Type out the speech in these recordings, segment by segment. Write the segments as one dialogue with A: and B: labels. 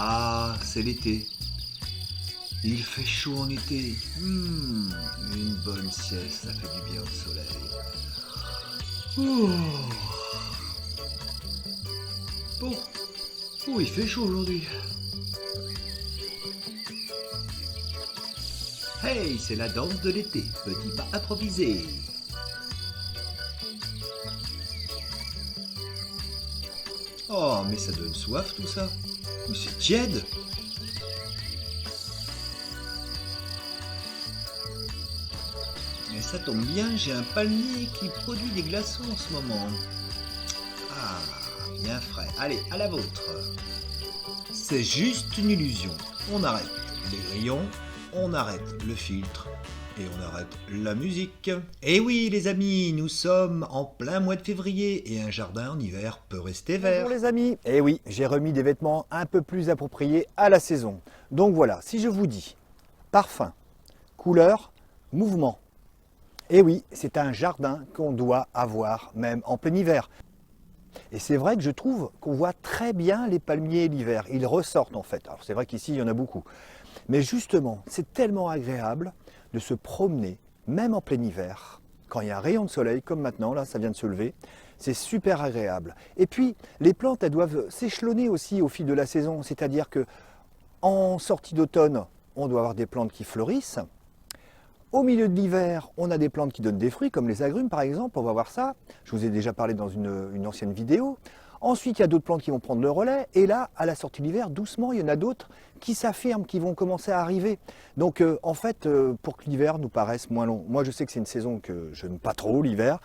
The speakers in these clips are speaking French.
A: Ah, c'est l'été. Il fait chaud en été. Une bonne sieste, ça fait du bien au soleil. Oh. Bon, il fait chaud aujourd'hui. Hey, c'est la danse de l'été, petit pas improvisé. Oh, mais ça donne soif tout ça. Mais c'est tiède. Et ça tombe bien, j'ai un palmier qui produit des glaçons en ce moment. Ah, bien frais. Allez, à la vôtre. C'est juste une illusion. On arrête les grillons, on arrête le filtre et on arrête la musique. Et oui les amis, nous sommes en plein mois de février et un jardin en hiver peut rester vert.
B: Bonjour les amis, et oui, j'ai remis des vêtements un peu plus appropriés à la saison. Donc voilà, si je vous dis parfum, couleur, mouvement, et oui, c'est un jardin qu'on doit avoir même en plein hiver. Et c'est vrai que je trouve qu'on voit très bien les palmiers l'hiver, ils ressortent en fait. Alors c'est vrai qu'ici il y en a beaucoup. Mais justement, c'est tellement agréable de se promener, même en plein hiver, quand il y a un rayon de soleil, comme maintenant, là ça vient de se lever, c'est super agréable. Et puis, les plantes, elles doivent s'échelonner aussi au fil de la saison, c'est-à-dire que en sortie d'automne, on doit avoir des plantes qui fleurissent. Au milieu de l'hiver, on a des plantes qui donnent des fruits, comme les agrumes par exemple, on va voir ça. Je vous ai déjà parlé dans une ancienne vidéo. Ensuite, il y a d'autres plantes qui vont prendre le relais. Et là, à la sortie de l'hiver, doucement, il y en a d'autres qui s'affirment, qui vont commencer à arriver. Donc, en fait, pour que l'hiver nous paraisse moins long. Moi, je sais que c'est une saison que je n'aime pas trop, l'hiver.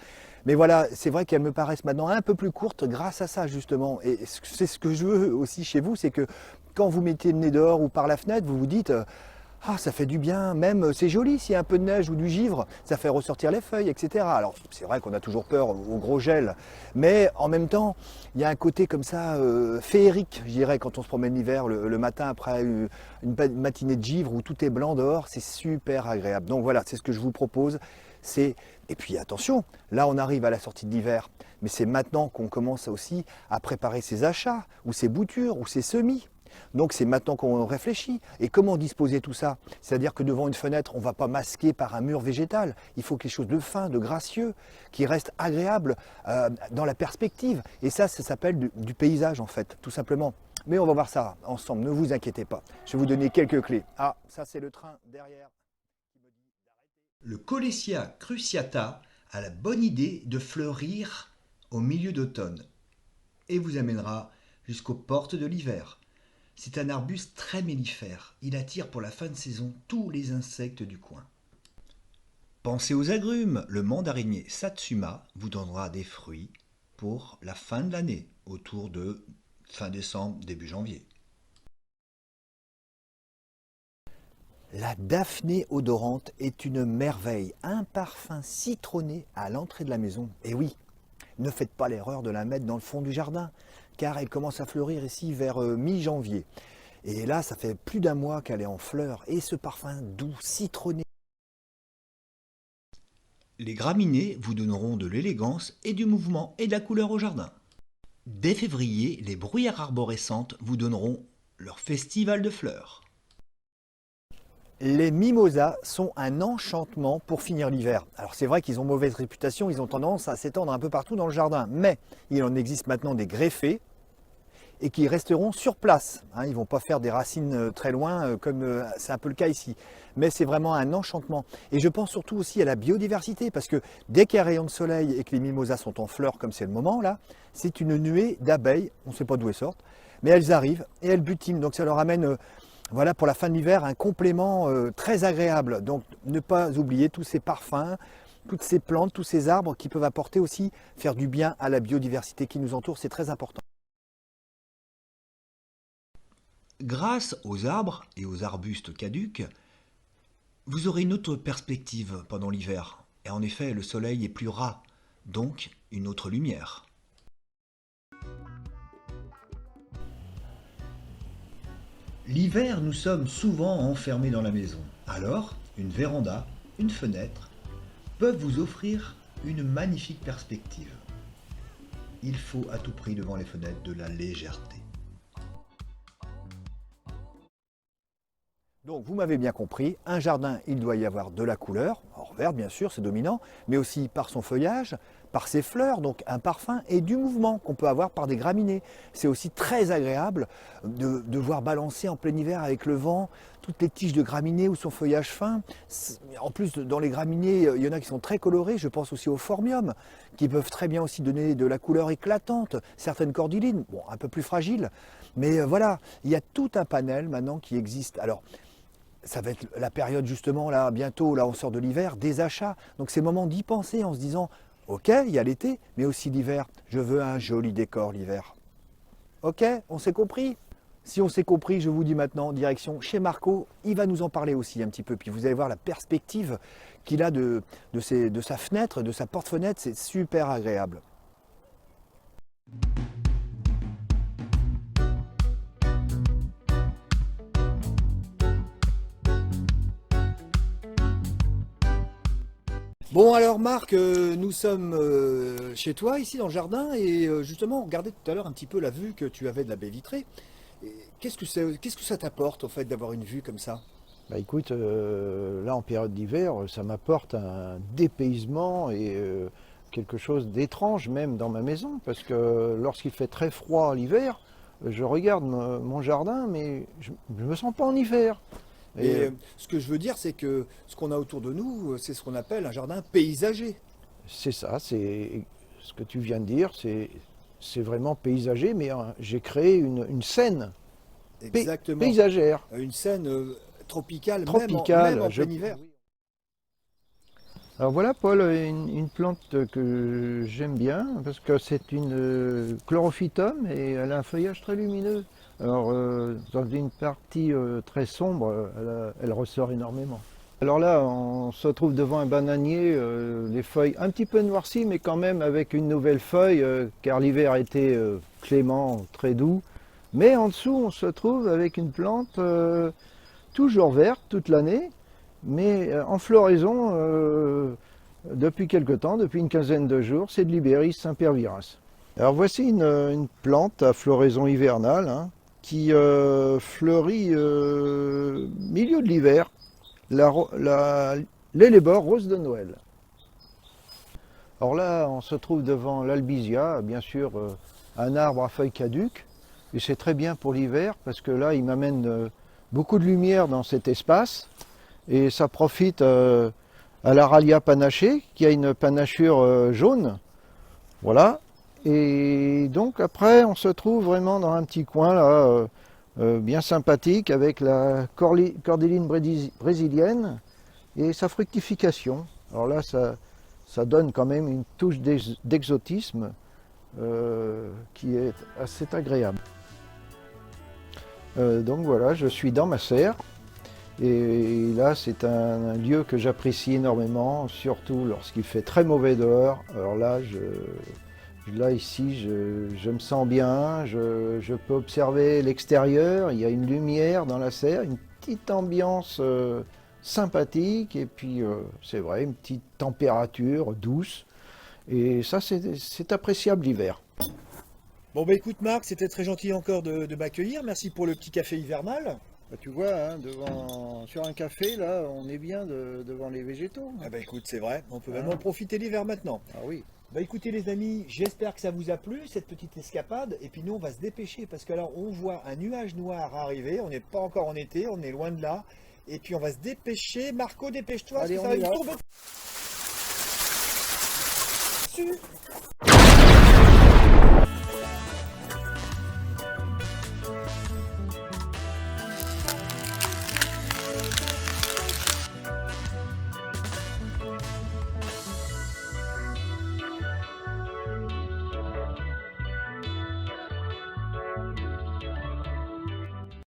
B: Mais voilà, c'est vrai qu'elle me paraisse maintenant un peu plus courte grâce à ça, justement. Et c'est ce que je veux aussi chez vous, c'est que quand vous mettez le nez dehors ou par la fenêtre, vous vous dites... ah, ça fait du bien, même c'est joli s'il y a un peu de neige ou du givre, ça fait ressortir les feuilles, etc. Alors c'est vrai qu'on a toujours peur au gros gel, mais en même temps, il y a un côté comme ça féerique, je dirais, quand on se promène l'hiver, le matin après une matinée de givre où tout est blanc dehors, c'est super agréable. Donc voilà, c'est ce que je vous propose. Et puis attention, là on arrive à la sortie de l'hiver, mais c'est maintenant qu'on commence aussi à préparer ses achats, ou ses boutures, ou ses semis. Donc c'est maintenant qu'on réfléchit. Et comment disposer tout ça? C'est-à-dire que devant une fenêtre, on ne va pas masquer par un mur végétal. Il faut quelque chose de fin, de gracieux, qui reste agréable dans la perspective. Et ça s'appelle du paysage en fait, tout simplement. Mais on va voir ça ensemble, ne vous inquiétez pas. Je vais vous donner quelques clés. Ah, ça c'est le train derrière.
A: Le Colessia cruciata a la bonne idée de fleurir au milieu d'automne et vous amènera jusqu'aux portes de l'hiver. C'est un arbuste très mellifère. Il attire pour la fin de saison tous les insectes du coin. Pensez aux agrumes. Le mandarinier Satsuma vous donnera des fruits pour la fin de l'année, autour de fin décembre, début janvier.
B: La Daphné odorante est une merveille, un parfum citronné à l'entrée de la maison. Et oui, ne faites pas l'erreur de la mettre dans le fond du jardin, car elle commence à fleurir ici vers mi-janvier. Et là, ça fait plus d'un mois qu'elle est en fleurs, et ce parfum doux, citronné.
A: Les graminées vous donneront de l'élégance et du mouvement et de la couleur au jardin. Dès février, les bruyères arborescentes vous donneront leur festival de fleurs.
B: Les mimosas sont un enchantement pour finir l'hiver. Alors c'est vrai qu'ils ont mauvaise réputation, ils ont tendance à s'étendre un peu partout dans le jardin, mais il en existe maintenant des greffés et qui resteront sur place. Ils ne vont pas faire des racines très loin comme c'est un peu le cas ici. Mais c'est vraiment un enchantement. Et je pense surtout aussi à la biodiversité parce que dès qu'il y a un rayon de soleil et que les mimosas sont en fleurs comme c'est le moment là, c'est une nuée d'abeilles, on ne sait pas d'où elles sortent, mais elles arrivent et elles butinent. Donc ça leur amène, voilà pour la fin de l'hiver, un complément très agréable. Donc ne pas oublier tous ces parfums, toutes ces plantes, tous ces arbres qui peuvent apporter aussi, faire du bien à la biodiversité qui nous entoure, c'est très important.
A: Grâce aux arbres et aux arbustes caducs, vous aurez une autre perspective pendant l'hiver. Et en effet, le soleil est plus ras, donc une autre lumière. L'hiver, nous sommes souvent enfermés dans la maison. Alors, une véranda, une fenêtre peuvent vous offrir une magnifique perspective. Il faut à tout prix devant les fenêtres de la légèreté.
B: Donc vous m'avez bien compris, un jardin, il doit y avoir de la couleur, hors vert bien sûr, c'est dominant, mais aussi par son feuillage, par ses fleurs, donc un parfum et du mouvement qu'on peut avoir par des graminées. C'est aussi très agréable de voir balancer en plein hiver avec le vent toutes les tiges de graminées ou son feuillage fin. En plus, dans les graminées, il y en a qui sont très colorées, je pense aussi aux phormium, qui peuvent très bien aussi donner de la couleur éclatante, certaines cordylines, bon, un peu plus fragiles, mais voilà, il y a tout un panel maintenant qui existe. Alors, ça va être la période justement, là, bientôt, là, on sort de l'hiver, des achats. Donc c'est le moment d'y penser en se disant, ok, il y a l'été, mais aussi l'hiver. Je veux un joli décor l'hiver. Ok, on s'est compris? Si on s'est compris, je vous dis maintenant, direction chez Marco, il va nous en parler aussi un petit peu. Puis vous allez voir la perspective qu'il a de sa fenêtre, de sa porte-fenêtre, c'est super agréable. Bon alors Marc, nous sommes chez toi ici dans le jardin et justement on regardait tout à l'heure un petit peu la vue que tu avais de la baie vitrée. Qu'est-ce que ça t'apporte au fait d'avoir une vue comme ça?
C: Bah écoute, là en période d'hiver, ça m'apporte un dépaysement et quelque chose d'étrange même dans ma maison, parce que lorsqu'il fait très froid l'hiver, je regarde mon jardin, mais je ne me sens pas en hiver.
B: Et ce que je veux dire, c'est que ce qu'on a autour de nous, c'est ce qu'on appelle un jardin paysager.
C: C'est ça, c'est ce que tu viens de dire, c'est vraiment paysager, mais j'ai créé une scène
B: Exactement.
C: paysagère.
B: Une scène tropicale,
C: Tropicale,
B: même en plein hiver.
C: Alors voilà Paul, une plante que j'aime bien parce que c'est une chlorophytum et elle a un feuillage très lumineux. Alors dans une partie très sombre, elle ressort énormément. Alors là, on se trouve devant un bananier, les feuilles un petit peu noircies, mais quand même avec une nouvelle feuille, car l'hiver a été clément, très doux. Mais en dessous, on se trouve avec une plante toujours verte toute l'année, mais en floraison depuis quelque temps, depuis une quinzaine de jours, c'est de l'Ibéris Sempervirens. Alors voici une plante à floraison hivernale hein, qui fleurit milieu de l'hiver, l'ellébore rose de Noël. Alors là, on se trouve devant l'albizia, bien sûr un arbre à feuilles caduques, et c'est très bien pour l'hiver parce que là, il m'amène beaucoup de lumière dans cet espace, et ça profite à l'Aralia panachée, qui a une panachure jaune, voilà. Et donc après, on se trouve vraiment dans un petit coin là, bien sympathique, avec la cordyline brésilienne et sa fructification. Alors là, ça donne quand même une touche d'exotisme qui est assez agréable. Donc voilà, je suis dans ma serre. Et là, c'est un lieu que j'apprécie énormément, surtout lorsqu'il fait très mauvais dehors. Alors là, ici, je me sens bien, je peux observer l'extérieur, il y a une lumière dans la serre, une petite ambiance sympathique, et puis c'est vrai, une petite température douce. Et ça, c'est appréciable l'hiver.
B: Bon bah écoute Marc, c'était très gentil encore de m'accueillir, merci pour le petit café hivernal.
C: Bah, tu vois, hein, sur un café, là, on est bien devant les végétaux.
B: Ah bah écoute, c'est vrai, on peut même en profiter l'hiver maintenant.
C: Ah oui.
B: Bah écoutez les amis, j'espère que ça vous a plu, cette petite escapade, et puis nous on va se dépêcher, parce que là on voit un nuage noir arriver, on n'est pas encore en été, on est loin de là, et puis on va se dépêcher. Marco, dépêche-toi, parce que ça va nous tomber dessus.